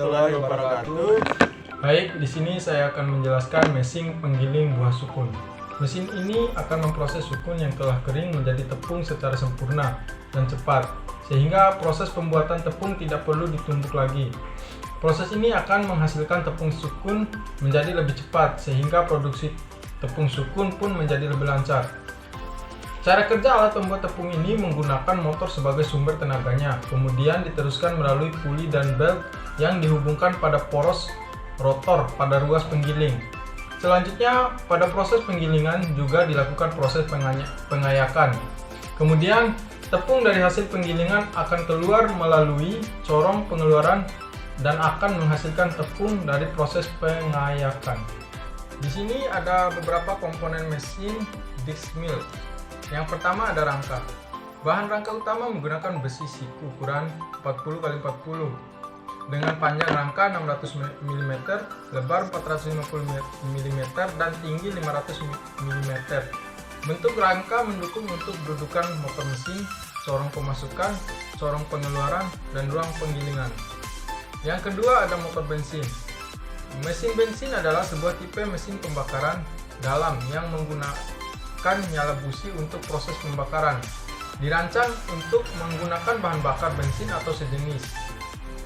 warahmatullahi wabarakatuh. Baik, di sini saya akan menjelaskan mesin penggiling buah sukun. Mesin ini akan memproses sukun yang telah kering menjadi tepung secara sempurna dan cepat, sehingga proses pembuatan tepung tidak perlu ditumbuk lagi. Proses ini akan menghasilkan tepung sukun menjadi lebih cepat, sehingga produksi tepung sukun pun menjadi lebih lancar. Cara kerja alat pembuat tepung ini menggunakan motor sebagai sumber tenaganya, kemudian diteruskan melalui puli dan belt yang dihubungkan pada poros rotor pada ruas penggiling. Selanjutnya, pada proses penggilingan juga dilakukan proses pengayakan. Kemudian, tepung dari hasil penggilingan akan keluar melalui corong pengeluaran dan akan menghasilkan tepung dari proses pengayakan. Di sini ada beberapa komponen mesin disc mill. Yang pertama ada rangka. Bahan rangka utama menggunakan besi siku ukuran 40x40 dengan panjang rangka 600 mm, lebar 450 mm, dan tinggi 500 mm. Bentuk rangka mendukung untuk dudukan motor mesin, corong pemasukan, corong pengeluaran, dan ruang penggilingan. Yang kedua ada motor bensin. Mesin bensin adalah sebuah tipe mesin pembakaran dalam yang menggunakan nyala busi untuk proses pembakaran. Dirancang untuk menggunakan bahan bakar bensin atau sejenis.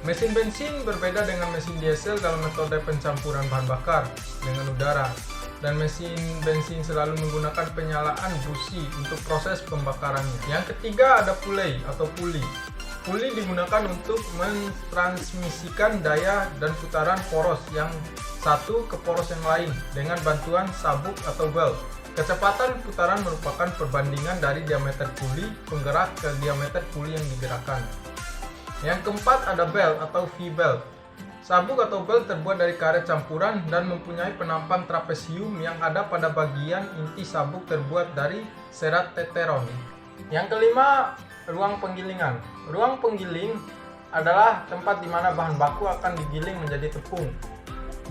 Mesin bensin berbeda dengan mesin diesel dalam metode pencampuran bahan bakar dengan udara, dan mesin bensin selalu menggunakan penyalaan busi untuk proses pembakarannya. Yang ketiga ada pulei atau puli. Puli digunakan untuk mentransmisikan daya dan putaran poros yang satu ke poros yang lain dengan bantuan sabuk atau bel. Kecepatan putaran merupakan perbandingan dari diameter puli penggerak ke diameter puli yang digerakkan. Yang keempat ada belt atau V-belt. Sabuk atau belt terbuat dari karet campuran dan mempunyai penampang trapesium yang ada pada bagian inti sabuk terbuat dari serat teteron. Yang kelima, ruang penggilingan. Ruang penggiling adalah tempat di mana bahan baku akan digiling menjadi tepung.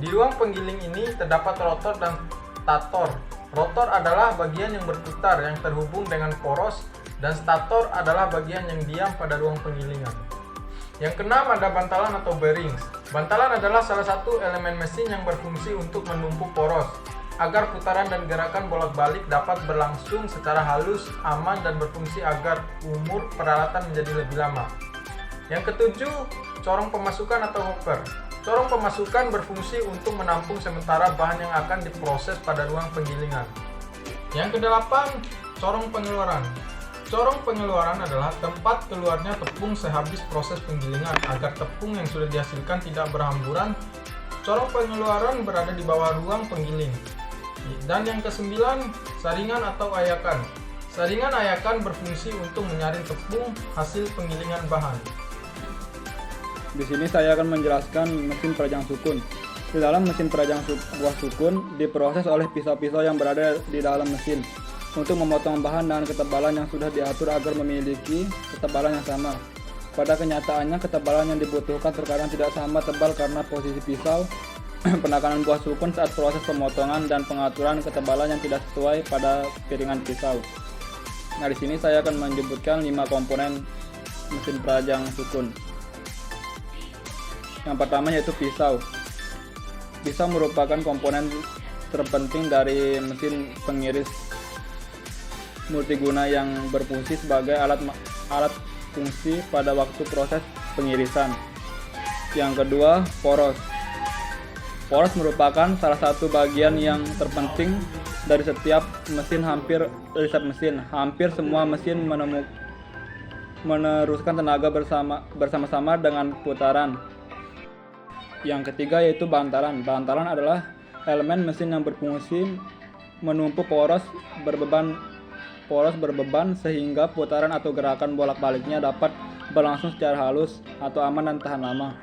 Di ruang penggiling ini terdapat rotor dan stator. Rotor adalah bagian yang berputar yang terhubung dengan poros, dan stator adalah bagian yang diam pada ruang penggilingan. Yang keenam ada bantalan atau bearings. Bantalan adalah salah satu elemen mesin yang berfungsi untuk menumpuk poros, agar putaran dan gerakan bolak-balik dapat berlangsung secara halus, aman, dan berfungsi agar umur peralatan menjadi lebih lama. Yang ketujuh, corong pemasukan atau hopper. Corong pemasukan berfungsi untuk menampung sementara bahan yang akan diproses pada ruang penggilingan. Yang kedelapan, corong pengeluaran. Corong pengeluaran adalah tempat keluarnya tepung sehabis proses penggilingan agar tepung yang sudah dihasilkan tidak berhamburan. Corong pengeluaran berada di bawah ruang penggiling. Dan yang kesembilan, saringan atau ayakan. Saringan ayakan berfungsi untuk menyaring tepung hasil penggilingan bahan. Di sini saya akan menjelaskan mesin perajang sukun. Di dalam mesin perajang buah sukun diproses oleh pisau-pisau yang berada di dalam mesin untuk memotong bahan dengan ketebalan yang sudah diatur agar memiliki ketebalan yang sama. Pada kenyataannya ketebalan yang dibutuhkan terkadang tidak sama tebal karena posisi pisau, penekanan buah sukun saat proses pemotongan, dan pengaturan ketebalan yang tidak sesuai pada piringan pisau. Nah, di sini saya akan menyebutkan 5 komponen mesin perajang sukun. Yang pertama yaitu pisau. Pisau merupakan komponen terpenting dari mesin pengiris multiguna yang berfungsi sebagai alat fungsi pada waktu proses pengirisan. Yang kedua, poros. Poros merupakan salah satu bagian yang terpenting dari setiap mesin. Hampir semua mesin meneruskan tenaga bersama-sama dengan putaran. Yang ketiga yaitu bantalan. Bantalan adalah elemen mesin yang berfungsi menumpuk poros berbeban sehingga putaran atau gerakan bolak-baliknya dapat berlangsung secara halus atau aman dan tahan lama.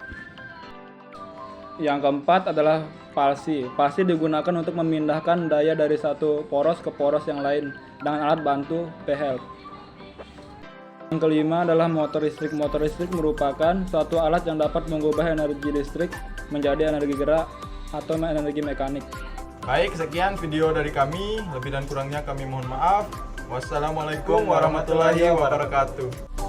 Yang keempat adalah palsi. Palsi digunakan untuk memindahkan daya dari satu poros ke poros yang lain dengan alat bantu P-help. Yang kelima adalah motor listrik. Motor listrik merupakan suatu alat yang dapat mengubah energi listrik menjadi energi gerak atau energi mekanik. Baik, sekian video dari kami. Lebih dan kurangnya kami mohon maaf. Wassalamualaikum warahmatullahi wabarakatuh.